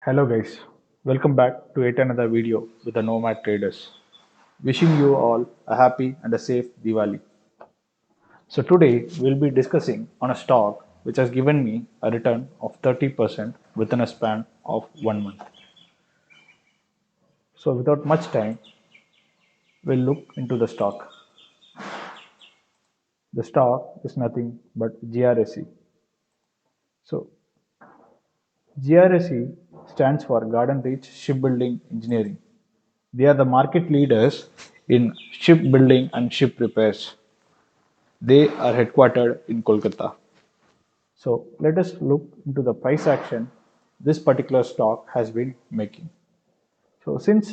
Hello guys, welcome back to yet another video with the Nomad Traders. Wishing you all a happy and a safe Diwali. So today we'll be discussing on a stock which has given me a return of 30% within a span of 1 month. So without much time, we'll look into the stock. The stock is nothing but GRSE. So GRSE stands for Garden Reach Shipbuilding Engineering. They are the market leaders in shipbuilding and ship repairs. They are headquartered in Kolkata. So let us look into the price action this particular stock has been making. So since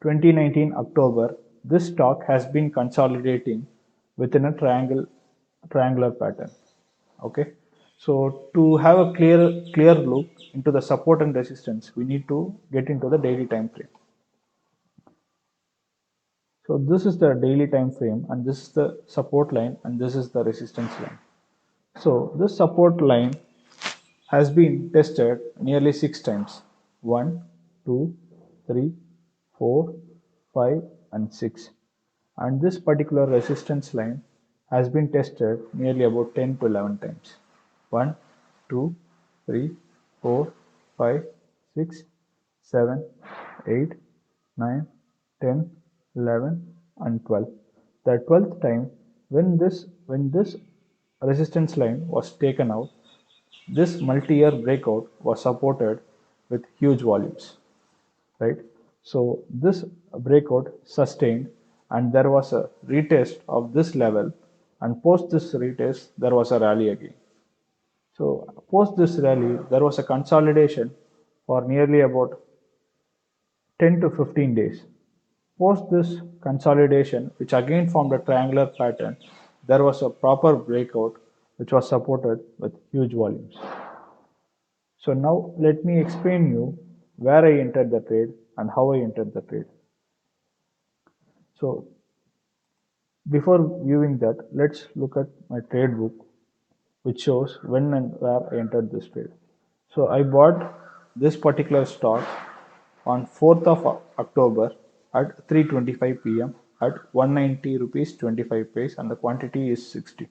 2019 October, this stock has been consolidating within a triangular pattern. Okay. So to have a clear look into the support and resistance, we need to get into the daily time frame. So this is the daily time frame and this is the support line and this is the resistance line. So this support line has been tested nearly 6 times. 1, 2, 3, 4, 5 and 6. And this particular resistance line has been tested nearly about 10 to 11 times. 1, 2, 3, 4, 5, 6, 7, 8, 9, 10, 11 and 12. The 12th time when this resistance line was taken out, this multi-year breakout was supported with huge volumes, right? So this breakout sustained and there was a retest of this level, and post this retest there was a rally again. So post this rally there was a consolidation for nearly about 10 to 15 days. Post this consolidation, which again formed a triangular pattern, there was a proper breakout which was supported with huge volumes. So now let me explain you where I entered the trade and how I entered the trade. So before viewing that, let's look at my trade book, which shows when and where I entered this trade. So I bought this particular stock on 4th of October at 3:25 p.m. at 190 rupees 25 paise and the quantity is 60.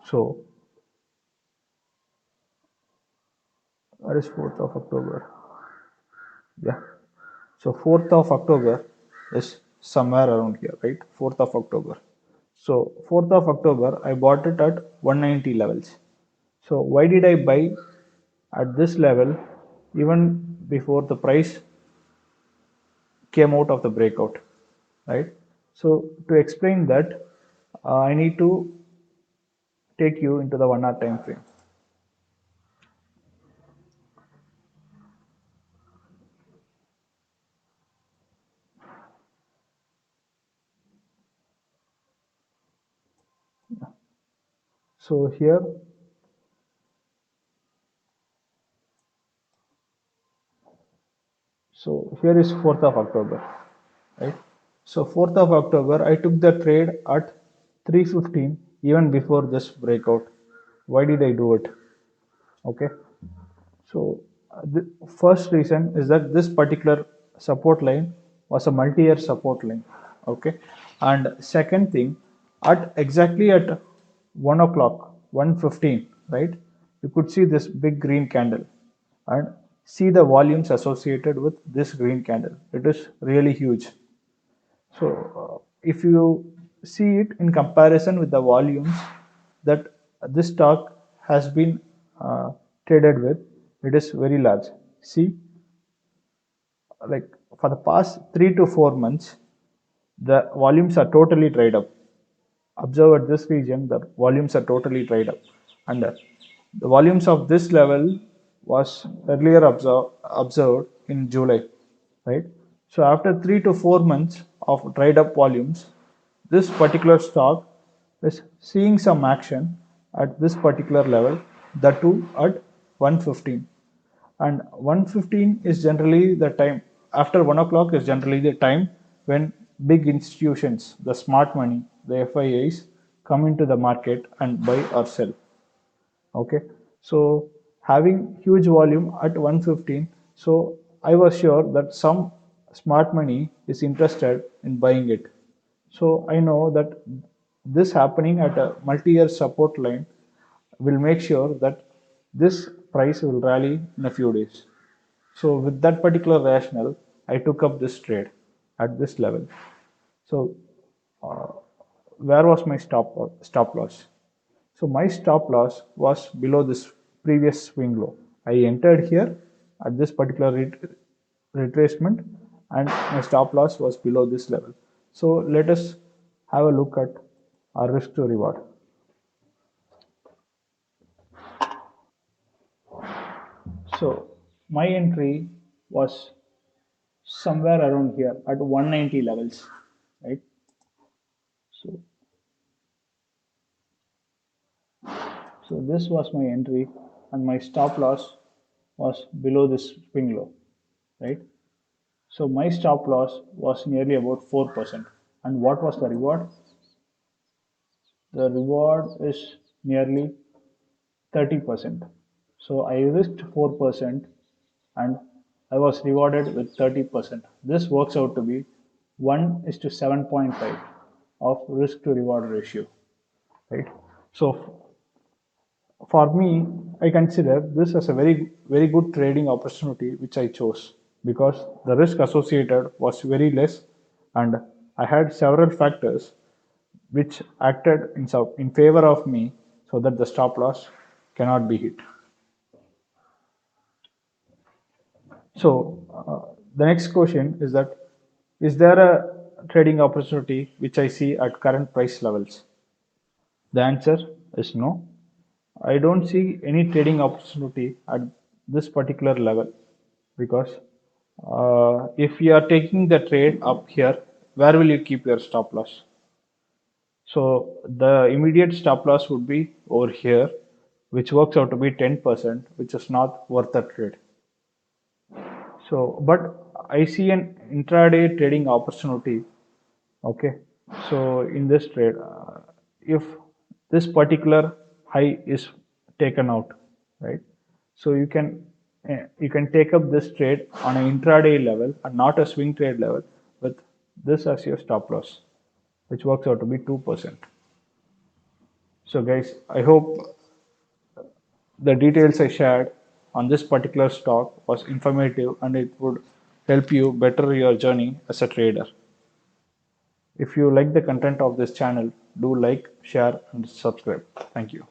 So where is 4th of October? Yeah. So 4th of October is somewhere around here, right? 4th of October. So 4th of October, I bought it at 190 levels. So why did I buy at this level even before the price came out of the breakout, right? So to explain that, I need to take you into the 1 hour time frame. So here, here is 4th of October, right? So 4th of October, I took the trade at 3:15 even before this breakout. Why did I do it? Okay. So the first reason is that this particular support line was a multi-year support line. Okay. And second thing, at exactly at 1 o'clock, 1:15, right? You could see this big green candle and see the volumes associated with this green candle. It is really huge. So if you see it in comparison with the volumes that this stock has been traded with, it is very large. See, like for the past 3 to 4 months, the volumes are totally dried up. Observe at this region, the volumes are totally dried up, and the volumes of this level was earlier observed in July, right? So after 3 to 4 months of dried up volumes, this particular stock is seeing some action at this particular level, the two at 115. And 115 is generally the time after 1 o'clock is generally the time when big institutions, the smart money, the FIIs come into the market and buy or sell. Okay, so having huge volume at 115. So I was sure that some smart money is interested in buying it. So I know that this happening at a multi-year support line will make sure that this price will rally in a few days. So with that particular rationale, I took up this trade at this level. So uh, where was my stop loss? So my stop loss was below this previous swing low. I entered here at this particular retracement, and my stop loss was below this level. So let us have a look at our risk to reward. So my entry was somewhere around here at 190 levels, right? So So this was my entry, and my stop loss was below this swing low, right? So my stop loss was nearly about 4%. And what was the reward? The reward is nearly 30%. So I risked 4% and I was rewarded with 30%. This works out to be 1 is to 7.5 of risk to reward ratio, right? So for me, I consider this as a very good trading opportunity which I chose because the risk associated was very less, and I had several factors which acted in favor of me so that the stop loss cannot be hit. So the next question is that, is there a trading opportunity which I see at current price levels? The answer is no. I don't see any trading opportunity at this particular level because if you are taking the trade up here, where will you keep your stop loss? So the immediate stop loss would be over here, which works out to be 10%, which is not worth the trade. So, but I see an intraday trading opportunity. Okay, so in this trade, if this particular high is taken out, right? So you can take up this trade on an intraday level and not a swing trade level with this as your stop loss, which works out to be 2%. So guys, I hope the details I shared on this particular stock was informative and it would help you better your journey as a trader. If you like the content of this channel, do like, share, and subscribe. Thank you.